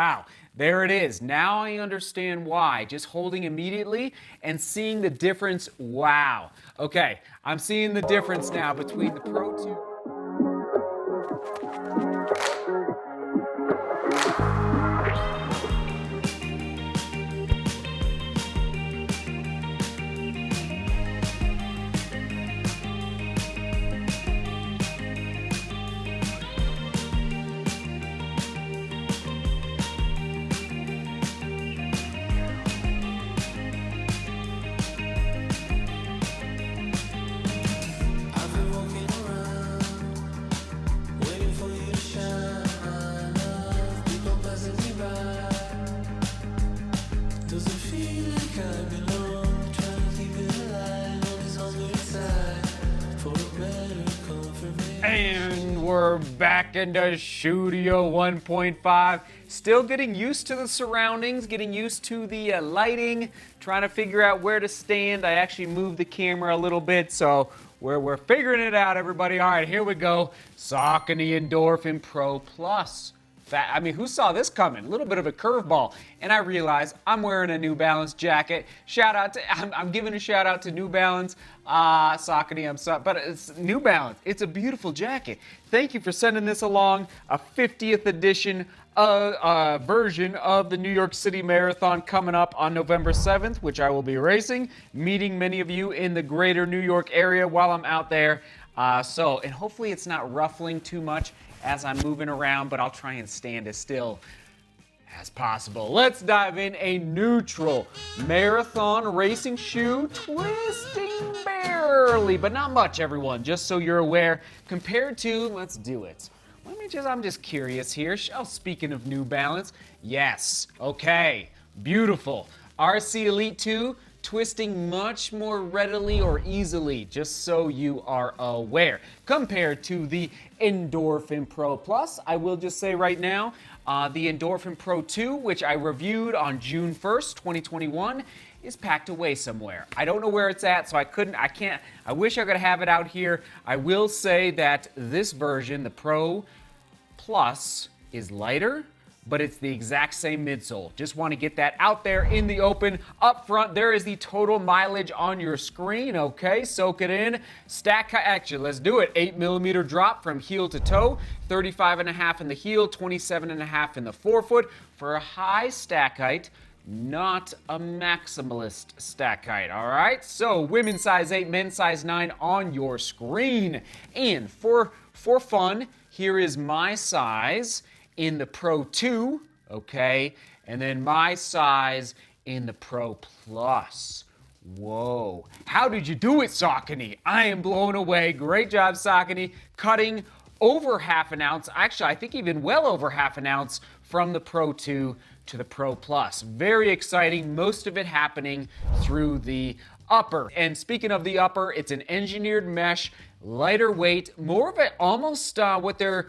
Wow, there it is. Now I understand why. Just holding immediately and seeing the difference. Wow. Okay, I'm seeing the difference now between the Pro 2. And we're back into Studio 1.5. Still getting used to the surroundings, getting used to the lighting, trying to figure out where to stand. I actually moved the camera a little bit, so we're figuring it out, everybody. All right, here we go. Saucony Endorphin Pro Plus. I mean, who saw this coming? A little bit of a curveball. And I realized I'm wearing a New Balance jacket. Shout out to, I'm giving a shout out to New Balance. Saucony, I'm sorry, but it's New Balance. It's a beautiful jacket. Thank you for sending this along. A 50th edition version of the New York City Marathon coming up on November 7th, which I will be racing, meeting many of you in the greater New York area while I'm out there. And hopefully it's not ruffling too much as I'm moving around, but I'll try and stand as still as possible. Let's dive in. A neutral marathon racing shoe, twisting barely, but not much, everyone, just so you're aware, compared to, let's do it. I'm just curious here. Oh, speaking of New Balance, yes, okay, beautiful. RC Elite 2, twisting much more readily or easily, just so you are aware. Compared to the Endorphin Pro Plus, I will just say right now, the Endorphin Pro 2, which I reviewed on June 1st, 2021, is packed away somewhere. I don't know where it's at, so I wish I could have it out here. I will say that this version, the Pro Plus, is lighter, but it's the exact same midsole. Just want to get that out there in the open. Up front, there is the total mileage on your screen. Okay, soak it in. Stack action, let's do it. 8mm drop from heel to toe, 35.5 in the heel, 27.5 in the forefoot for a high stack height, not a maximalist stack height. All right, so women's size 8, men's size 9 on your screen. And for fun, here is my size in the Pro 2, okay, and then my size in the Pro Plus. Whoa, how did you do it, Saucony? I am blown away. Great job, Saucony, cutting over half an ounce, actually I think even well over half an ounce from the Pro 2 to the Pro Plus. Very exciting, most of it happening through the upper. And speaking of the upper, it's an engineered mesh, lighter weight, more of it almost what they're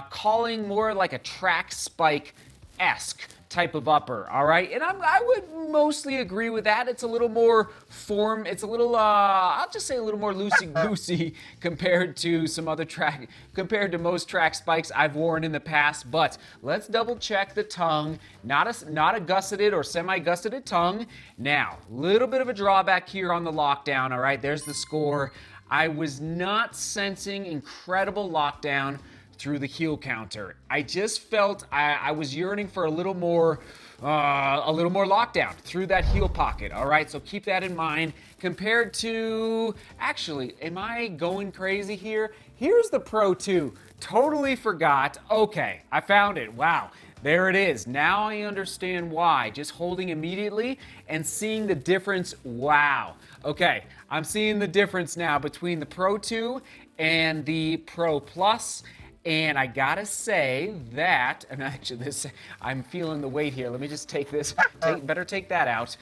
calling more like a track spike-esque type of upper, all right? And I would mostly agree with that. It's a little more it's a little, I'll just say a little more loosey-goosey compared to most track spikes I've worn in the past. But let's double check the tongue. Not a gusseted or semi-gusseted tongue. Now, little bit of a drawback here on the lockdown, all right? There's the score. I was not sensing incredible lockdown through the heel counter. I just felt I was yearning for a little more lockdown through that heel pocket. All right, so keep that in mind. Compared to, actually, am I going crazy here? Here's the Pro 2. Totally forgot. Okay, I found it. Wow. There it is. Now I understand why. Just holding immediately and seeing the difference. Wow. Okay, I'm seeing the difference now between the Pro 2 and the Pro Plus. And I gotta say that, and actually I'm feeling the weight here. Let me just take this, better take that out.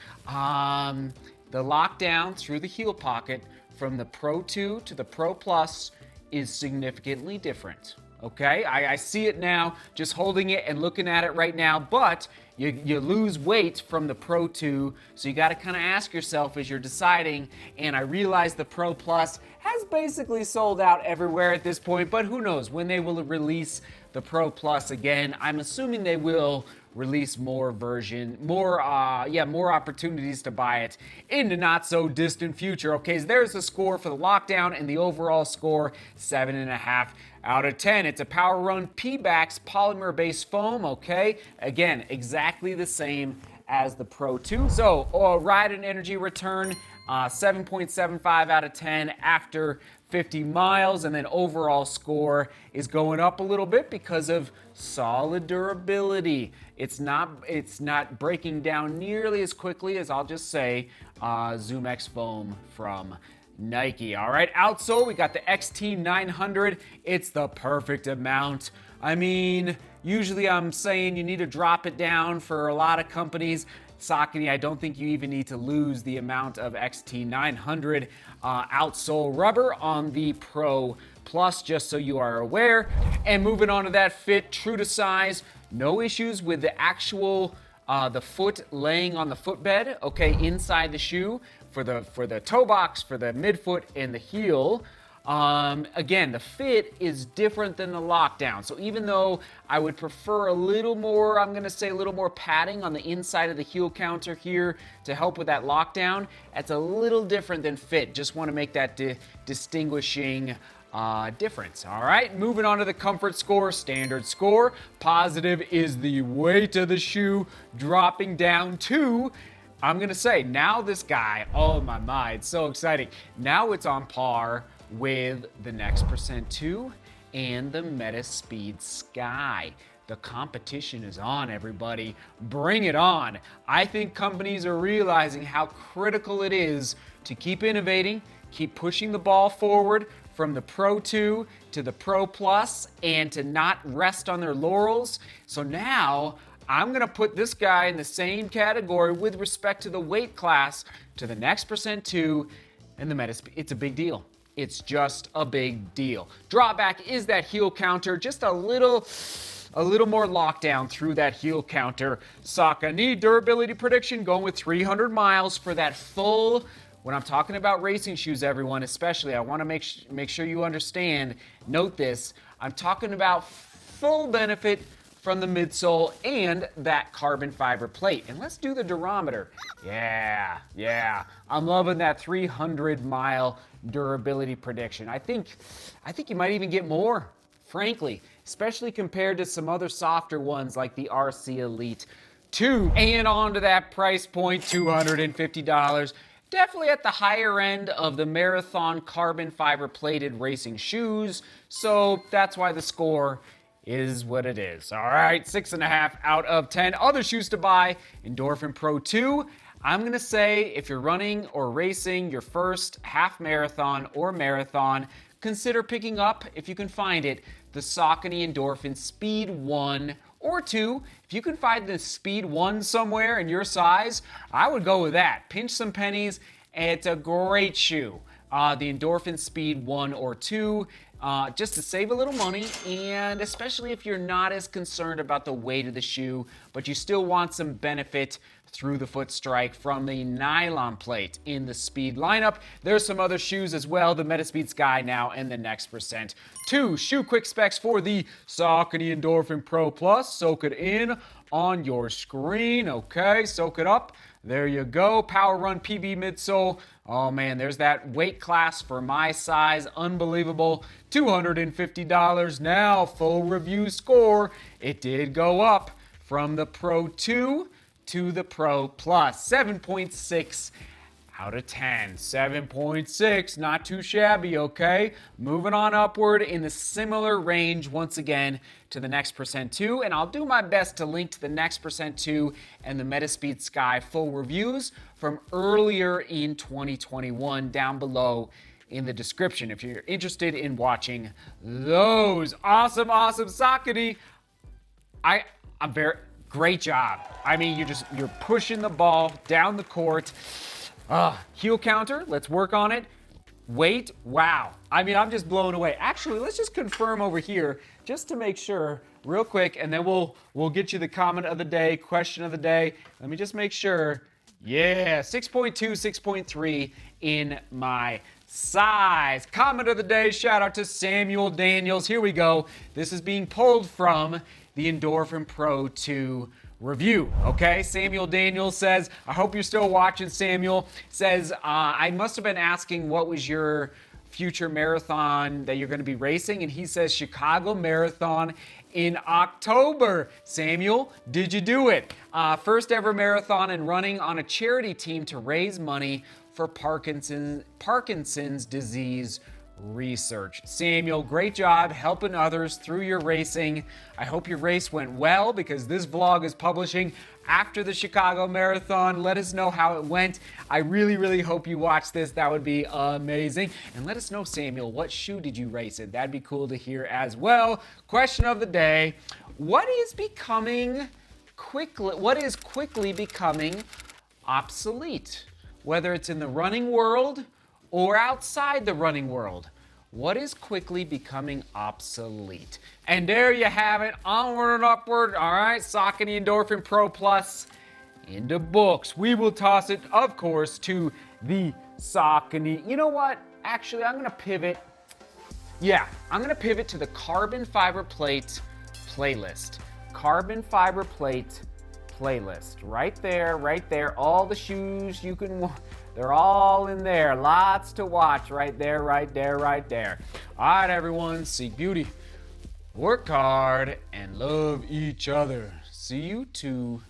The lockdown through the heel pocket from the Pro 2 to the Pro Plus is significantly different. Okay, I see it now, just holding it and looking at it right now, but you lose weight from the Pro 2, so you got to kind of ask yourself as you're deciding, and I realize the Pro Plus has basically sold out everywhere at this point, but who knows when they will release the Pro Plus again. I'm assuming they will release more more opportunities to buy it in the not so distant future. Okay, so there's the score for the lockdown, and the overall score 7.5 out of 10. It's a Power Run P-Backs polymer-based foam. Okay, again, exactly the same as the Pro 2. So, ride and energy return, 7.75 out of 10 after 50 miles, and then overall score is going up a little bit because of solid durability. It's not breaking down nearly as quickly as, I'll just say, Zoom X foam from Nike. All right, outsole, we got the XT900. It's the perfect amount. I mean, usually I'm saying you need to drop it down for a lot of companies. Saucony, I don't think you even need to lose the amount of XT900 outsole rubber on the Pro Plus, just so you are aware. And moving on to that fit, true to size, no issues with the actual the foot laying on the footbed, okay, inside the shoe for the toe box, for the midfoot and the heel. Again, the fit is different than the lockdown. So even though I would prefer a little more, I'm gonna say a little more padding on the inside of the heel counter here to help with that lockdown, that's a little different than fit. Just wanna make that distinguishing difference. All right, moving on to the comfort score, standard score. Positive is the weight of the shoe dropping down to, I'm gonna say, now this guy, oh my, it's so exciting. Now it's on par with the Next Percent 2 and the METASPEED Sky. The competition is on, everybody. Bring it on. I think companies are realizing how critical it is to keep innovating, keep pushing the ball forward from the Pro 2 to the Pro Plus, and to not rest on their laurels. So now I'm gonna put this guy in the same category with respect to the weight class to the Next Percent 2 and the METASPEED. It's a big deal. It's just a big deal. Drawback is that heel counter, just a little more lockdown through that heel counter. Saucony durability prediction going with 300 miles for that full. When I'm talking about racing shoes, everyone, especially, I want to make sure you understand, note this, I'm talking about full benefit from the midsole and that carbon fiber plate. And let's do the durometer. Yeah, I'm loving that 300-mile durability prediction. I think you might even get more, frankly, especially compared to some other softer ones like the RC Elite 2. And on to that price point, $250. Definitely at the higher end of the marathon carbon fiber plated racing shoes. So that's why the score is what it is. All right, 6.5 out of 10. Other shoes to buy, Endorphin Pro 2. I'm gonna say if you're running or racing your first half marathon or marathon, consider picking up, if you can find it, the Saucony Endorphin Speed 1 or 2. If you can find the Speed 1 somewhere in your size, I would go with that. Pinch some pennies, and it's a great shoe. The Endorphin Speed 1 or 2, just to save a little money, and especially if you're not as concerned about the weight of the shoe, but you still want some benefit through the foot strike from the nylon plate in the Speed lineup. There's some other shoes as well, the METASPEED Sky now and the Next Percent 2. Shoe quick specs for the Saucony Endorphin Pro Plus. Soak it in on your screen. Okay, soak it up. There you go. Power Run PB midsole. Oh man, there's that weight class for my size. Unbelievable. $250 now. Full review score. It did go up from the Pro 2 to the Pro Plus. 7.6 out of 10. 7.6, not too shabby, okay? Moving on upward in a similar range once again to the Next Percent 2, and I'll do my best to link to the Next Percent 2 and the METASPEED Sky full reviews from earlier in 2021 down below in the description if you're interested in watching those. Awesome Saucony. I'm very great job. I mean, you're pushing the ball down the court. Heel counter, let's work on it. Weight, wow. I mean, I'm just blown away. Actually, let's just confirm over here just to make sure real quick, and then we'll get you the comment of the day, question of the day. Let me just make sure. Yeah, 6.2, 6.3 in my size. Comment of the day, shout out to Samuel Daniels. Here we go. This is being pulled from the Endorphin Pro 2 review, okay? Samuel Daniels says, I hope you're still watching, Samuel. Says, I must have been asking what was your future marathon that you're going to be racing, and he says Chicago Marathon in October. Samuel, did you do it? First ever marathon and running on a charity team to raise money for Parkinson's disease research. Samuel, great job helping others through your racing. I hope your race went well, because this vlog is publishing after the Chicago Marathon. Let us know how it went. I really hope you watch this. That would be amazing. And let us know, Samuel, what shoe did you race in? That'd be cool to hear as well. Question of the day: what is quickly becoming obsolete? Whether it's in the running world or outside the running world, what is quickly becoming obsolete? And there you have it, onward and upward. All right, Saucony Endorphin Pro Plus into books. We will toss it, of course, to the Saucony. You know what? Actually, I'm gonna pivot. Yeah, I'm gonna pivot to the carbon fiber plate playlist. Carbon fiber plate playlist. Right there. All the shoes you can, they're all in there. Lots to watch right there. All right, everyone, seek beauty, work hard, and love each other. See you tomorrow.